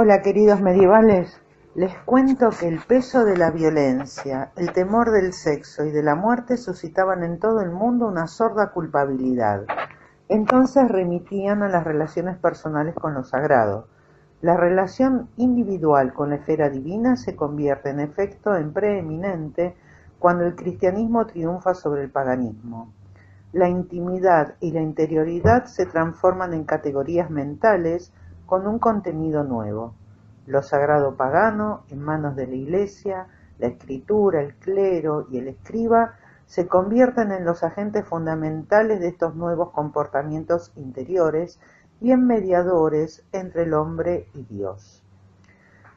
Hola queridos medievales, les cuento que el peso de la violencia, el temor del sexo y de la muerte suscitaban en todo el mundo una sorda culpabilidad. Entonces remitían a las relaciones personales con lo sagrado. La relación individual con la esfera divina se convierte en efecto en preeminente cuando el cristianismo triunfa sobre el paganismo. La intimidad y la interioridad se transforman en categorías mentales con un contenido nuevo. Lo sagrado pagano, en manos de la Iglesia, la escritura, el clero y el escriba se convierten en los agentes fundamentales de estos nuevos comportamientos interiores y en mediadores entre el hombre y Dios.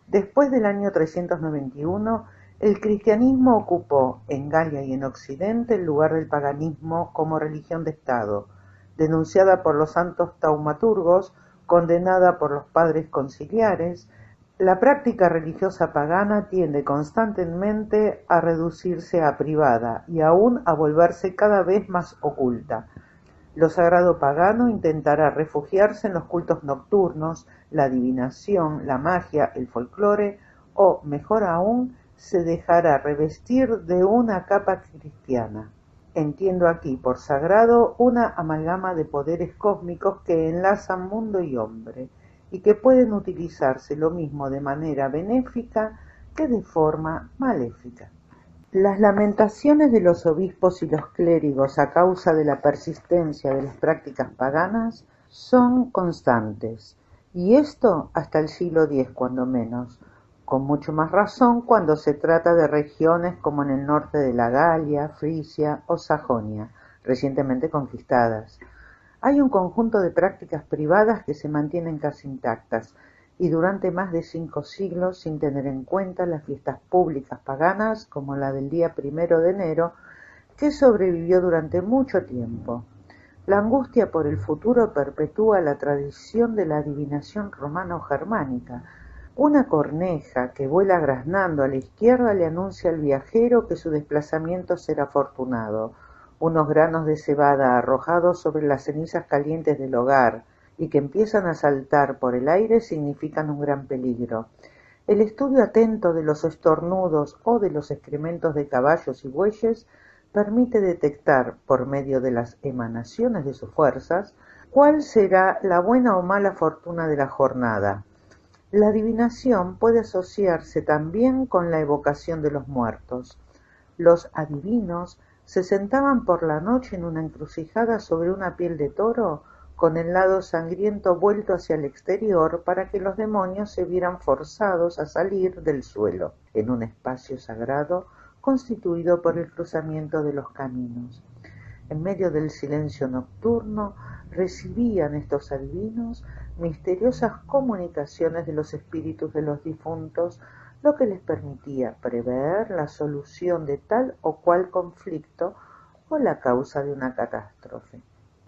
Después del año 391, el cristianismo ocupó en Galia y en Occidente el lugar del paganismo como religión de Estado, denunciada por los santos taumaturgos, condenada por los padres conciliares. La práctica religiosa pagana tiende constantemente a reducirse a privada y aún a volverse cada vez más oculta. Lo sagrado pagano intentará refugiarse en los cultos nocturnos, la adivinación, la magia, el folclore o, mejor aún, se dejará revestir de una capa cristiana. Entiendo aquí por sagrado una amalgama de poderes cósmicos que enlazan mundo y hombre y que pueden utilizarse lo mismo de manera benéfica que de forma maléfica. Las lamentaciones de los obispos y los clérigos a causa de la persistencia de las prácticas paganas son constantes, y esto hasta el siglo X cuando menos, con mucho más razón cuando se trata de regiones como en el norte de la Galia, Frisia o Sajonia, recientemente conquistadas. Hay un conjunto de prácticas privadas que se mantienen casi intactas, y durante más de 5 siglos sin tener en cuenta las fiestas públicas paganas como la del día 1 de enero, que sobrevivió durante mucho tiempo. La angustia por el futuro perpetúa la tradición de la adivinación romano-germánica. Una corneja que vuela graznando a la izquierda le anuncia al viajero que su desplazamiento será fortunado. Unos granos de cebada arrojados sobre las cenizas calientes del hogar y que empiezan a saltar por el aire significan un gran peligro. El estudio atento de los estornudos o de los excrementos de caballos y bueyes permite detectar, por medio de las emanaciones de sus fuerzas, cuál será la buena o mala fortuna de la jornada. La adivinación puede asociarse también con la evocación de los muertos. Los adivinos se sentaban por la noche en una encrucijada sobre una piel de toro con el lado sangriento vuelto hacia el exterior para que los demonios se vieran forzados a salir del suelo, en un espacio sagrado constituido por el cruzamiento de los caminos. En medio del silencio nocturno recibían estos adivinos misteriosas comunicaciones de los espíritus de los difuntos, lo que les permitía prever la solución de tal o cual conflicto o la causa de una catástrofe.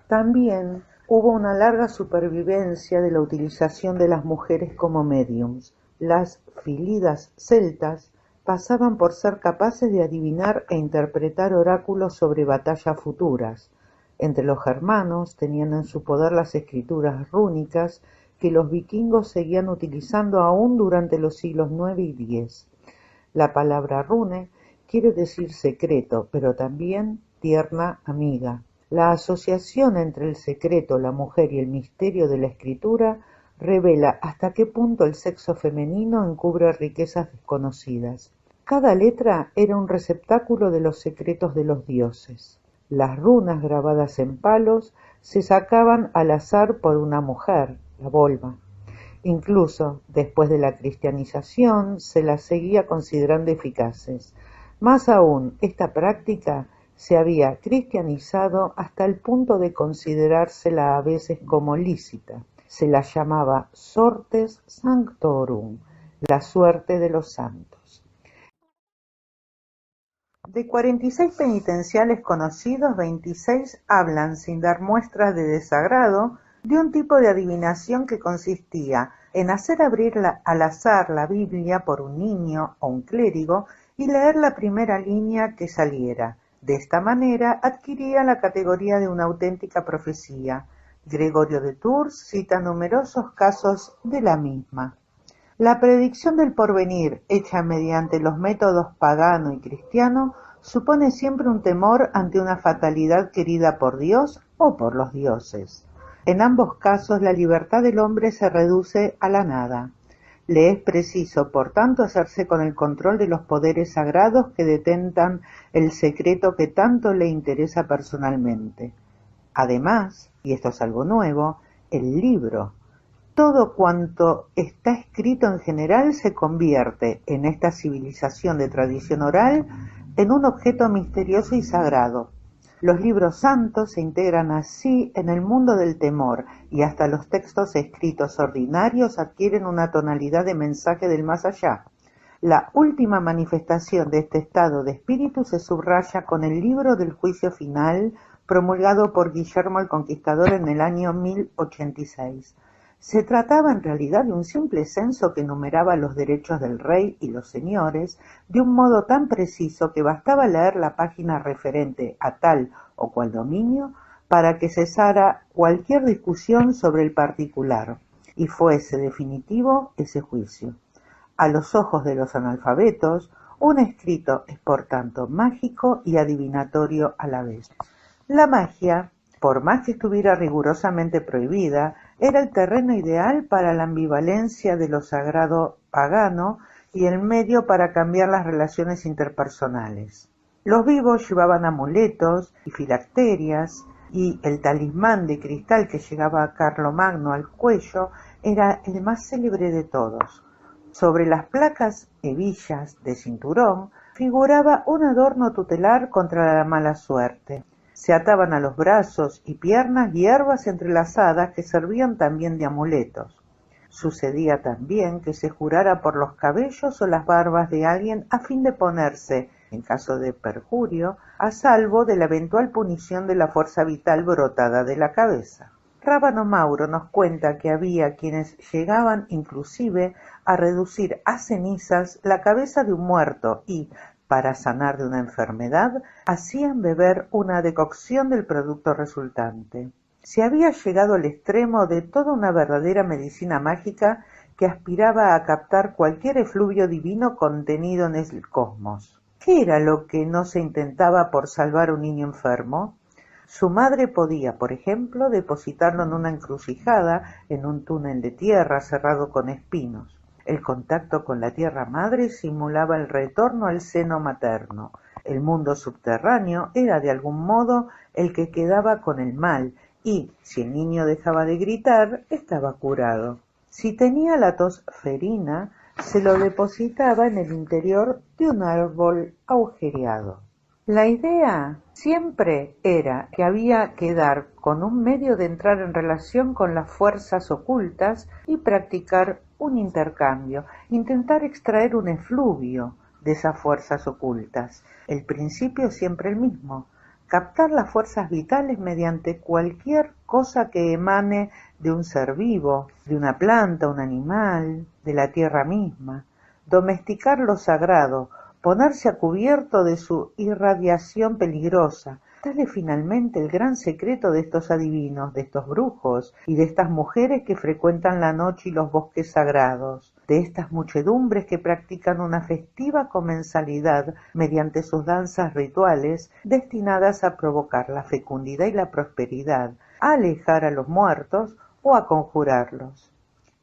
También hubo una larga supervivencia de la utilización de las mujeres como médiums. Las filidas celtas pasaban por ser capaces de adivinar e interpretar oráculos sobre batallas futuras. Entre los germanos tenían en su poder las escrituras rúnicas que los vikingos seguían utilizando aún durante los siglos IX y X. La palabra rune quiere decir secreto, pero también tierna amiga. La asociación entre el secreto, la mujer y el misterio de la escritura revela hasta qué punto el sexo femenino encubre riquezas desconocidas. Cada letra era un receptáculo de los secretos de los dioses. Las runas grabadas en palos se sacaban al azar por una mujer, la volva. Incluso después de la cristianización se las seguía considerando eficaces. Más aún, esta práctica se había cristianizado hasta el punto de considerársela a veces como lícita. Se la llamaba sortes sanctorum, la suerte de los santos. De 46 penitenciales conocidos, 26 hablan, sin dar muestras de desagrado, de un tipo de adivinación que consistía en hacer abrir al azar la Biblia por un niño o un clérigo y leer la primera línea que saliera. De esta manera adquiría la categoría de una auténtica profecía. Gregorio de Tours cita numerosos casos de la misma. La predicción del porvenir, hecha mediante los métodos pagano y cristiano, supone siempre un temor ante una fatalidad querida por Dios o por los dioses. En ambos casos la libertad del hombre se reduce a la nada. Le es preciso, por tanto, hacerse con el control de los poderes sagrados que detentan el secreto que tanto le interesa personalmente. Además, y esto es algo nuevo, el libro. Todo cuanto está escrito en general se convierte, en esta civilización de tradición oral, en un objeto misterioso y sagrado. Los libros santos se integran así en el mundo del temor, y hasta los textos escritos ordinarios adquieren una tonalidad de mensaje del más allá. La última manifestación de este estado de espíritu se subraya con el libro del juicio final, promulgado por Guillermo el Conquistador en el año 1086. Se trataba en realidad de un simple censo que enumeraba los derechos del rey y los señores de un modo tan preciso que bastaba leer la página referente a tal o cual dominio para que cesara cualquier discusión sobre el particular y fuese definitivo ese juicio. A los ojos de los analfabetos, un escrito es por tanto mágico y adivinatorio a la vez. La magia, por más que estuviera rigurosamente prohibida, era el terreno ideal para la ambivalencia de lo sagrado pagano y el medio para cambiar las relaciones interpersonales. Los vivos llevaban amuletos y filacterias, y el talismán de cristal que llegaba a Carlomagno al cuello era el más célebre de todos. Sobre las placas hebillas de cinturón figuraba un adorno tutelar contra la mala suerte. Se ataban a los brazos y piernas hierbas entrelazadas que servían también de amuletos. Sucedía también que se jurara por los cabellos o las barbas de alguien a fin de ponerse, en caso de perjurio, a salvo de la eventual punición de la fuerza vital brotada de la cabeza. Rábano Mauro nos cuenta que había quienes llegaban inclusive a reducir a cenizas la cabeza de un muerto y, para sanar de una enfermedad, hacían beber una decocción del producto resultante. Se había llegado al extremo de toda una verdadera medicina mágica que aspiraba a captar cualquier efluvio divino contenido en el cosmos. ¿Qué era lo que no se intentaba por salvar a un niño enfermo? Su madre podía, por ejemplo, depositarlo en una encrucijada, en un túnel de tierra cerrado con espinos. El contacto con la tierra madre simulaba el retorno al seno materno. El mundo subterráneo era de algún modo el que quedaba con el mal, y, si el niño dejaba de gritar, estaba curado. Si tenía la tos ferina, se lo depositaba en el interior de un árbol agujereado. La idea siempre era que había que dar con un medio de entrar en relación con las fuerzas ocultas y practicar un intercambio, intentar extraer un efluvio de esas fuerzas ocultas. El principio siempre el mismo: captar las fuerzas vitales mediante cualquier cosa que emane de un ser vivo, de una planta, un animal, de la tierra misma, domesticar lo sagrado, ponerse a cubierto de su irradiación peligrosa. Tal es finalmente el gran secreto de estos adivinos, de estos brujos y de estas mujeres que frecuentan la noche y los bosques sagrados, de estas muchedumbres que practican una festiva comensalidad mediante sus danzas rituales destinadas a provocar la fecundidad y la prosperidad, a alejar a los muertos o a conjurarlos.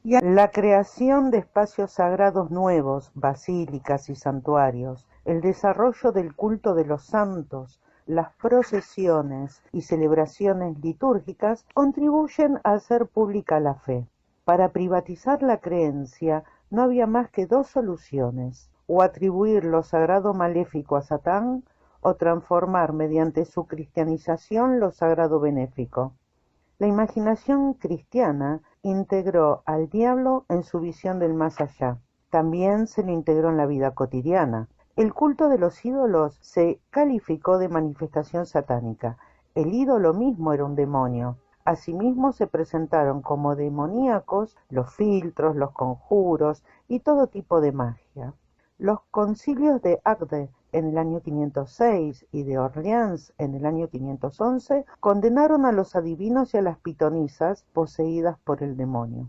Y a la creación de espacios sagrados nuevos, basílicas y santuarios, el desarrollo del culto de los santos, las procesiones y celebraciones litúrgicas contribuyen a hacer pública la fe. Para privatizar la creencia no había más que dos soluciones: o atribuir lo sagrado maléfico a Satán, o transformar mediante su cristianización lo sagrado benéfico. La imaginación cristiana integró al diablo en su visión del más allá. También se lo integró en la vida cotidiana. El culto de los ídolos se calificó de manifestación satánica. El ídolo mismo era un demonio. Asimismo se presentaron como demoníacos los filtros, los conjuros y todo tipo de magia. Los concilios de Agde en el año 506 y de Orleans en el año 511 condenaron a los adivinos y a las pitonisas poseídas por el demonio.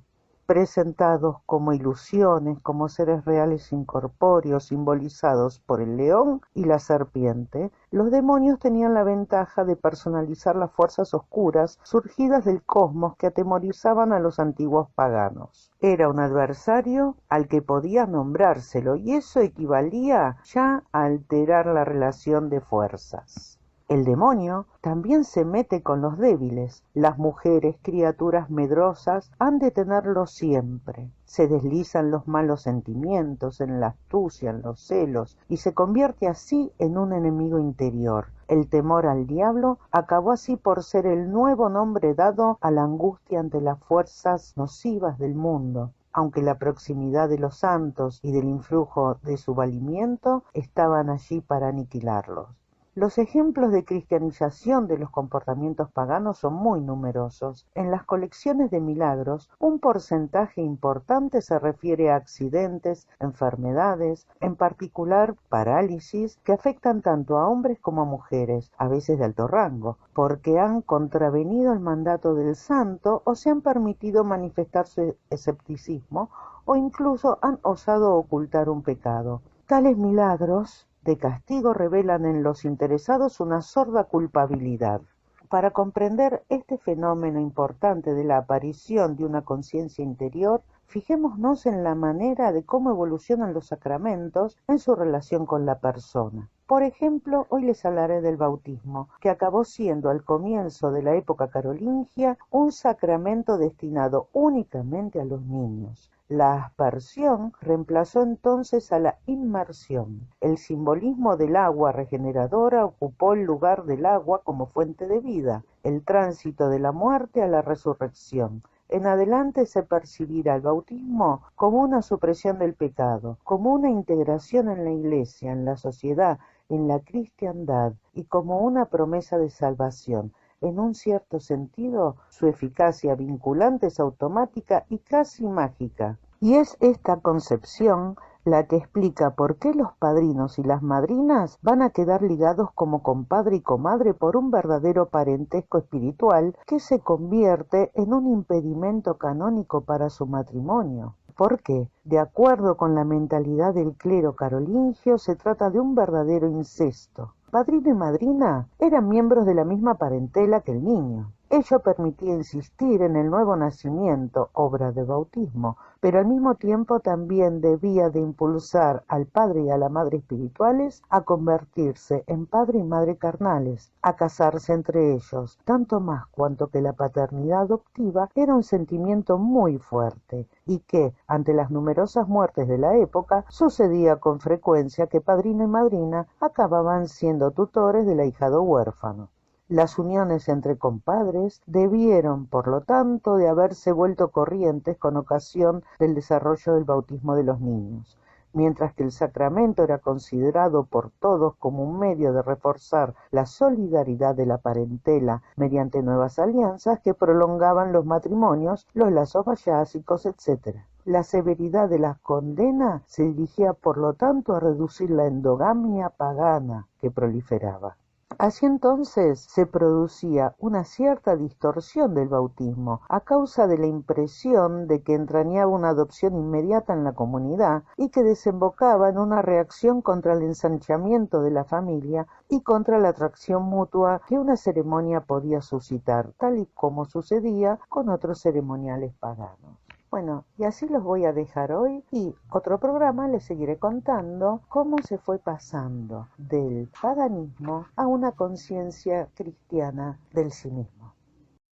presentados como ilusiones, como seres reales incorpóreos simbolizados por el león y la serpiente, los demonios tenían la ventaja de personalizar las fuerzas oscuras surgidas del cosmos que atemorizaban a los antiguos paganos. Era un adversario al que podía nombrárselo y eso equivalía ya a alterar la relación de fuerzas. El demonio también se mete con los débiles. Las mujeres, criaturas medrosas, han de tenerlo siempre. Se deslizan los malos sentimientos, en la astucia, en los celos, y se convierte así en un enemigo interior. El temor al diablo acabó así por ser el nuevo nombre dado a la angustia ante las fuerzas nocivas del mundo, aunque la proximidad de los santos y del influjo de su valimiento estaban allí para aniquilarlos. Los ejemplos de cristianización de los comportamientos paganos son muy numerosos. En las colecciones de milagros, un porcentaje importante se refiere a accidentes, enfermedades, en particular parálisis, que afectan tanto a hombres como a mujeres, a veces de alto rango, porque han contravenido el mandato del santo o se han permitido manifestar su escepticismo o incluso han osado ocultar un pecado. Tales milagros de castigo revelan en los interesados una sorda culpabilidad. Para comprender este fenómeno importante de la aparición de una conciencia interior, fijémonos en la manera de cómo evolucionan los sacramentos en su relación con la persona. Por ejemplo, hoy les hablaré del bautismo, que acabó siendo al comienzo de la época carolingia un sacramento destinado únicamente a los niños. La aspersión reemplazó entonces a la inmersión. El simbolismo del agua regeneradora ocupó el lugar del agua como fuente de vida, el tránsito de la muerte a la resurrección. En adelante se percibirá el bautismo como una supresión del pecado, como una integración en la Iglesia, en la sociedad, en la cristiandad y como una promesa de salvación. En un cierto sentido, su eficacia vinculante es automática y casi mágica. Y es esta concepción la que explica por qué los padrinos y las madrinas van a quedar ligados como compadre y comadre por un verdadero parentesco espiritual que se convierte en un impedimento canónico para su matrimonio. Porque, de acuerdo con la mentalidad del clero carolingio, se trata de un verdadero incesto. Padrino y madrina eran miembros de la misma parentela que el niño. Ello permitía insistir en el nuevo nacimiento, obra de bautismo, pero al mismo tiempo también debía de impulsar al padre y a la madre espirituales a convertirse en padre y madre carnales, a casarse entre ellos, tanto más cuanto que la paternidad adoptiva era un sentimiento muy fuerte y que, ante las numerosas muertes de la época, sucedía con frecuencia que padrino y madrina acababan siendo tutores del ahijado huérfano. Las uniones entre compadres debieron, por lo tanto, de haberse vuelto corrientes con ocasión del desarrollo del bautismo de los niños. Mientras que el sacramento era considerado por todos como un medio de reforzar la solidaridad de la parentela mediante nuevas alianzas que prolongaban los matrimonios, los lazos bayásicos, etc. La severidad de la condena se dirigía, por lo tanto, a reducir la endogamia pagana que proliferaba. Así entonces se producía una cierta distorsión del bautismo a causa de la impresión de que entrañaba una adopción inmediata en la comunidad y que desembocaba en una reacción contra el ensanchamiento de la familia y contra la atracción mutua que una ceremonia podía suscitar, tal y como sucedía con otros ceremoniales paganos. Bueno, y así los voy a dejar hoy y otro programa les seguiré contando cómo se fue pasando del paganismo a una conciencia cristiana del sí mismo.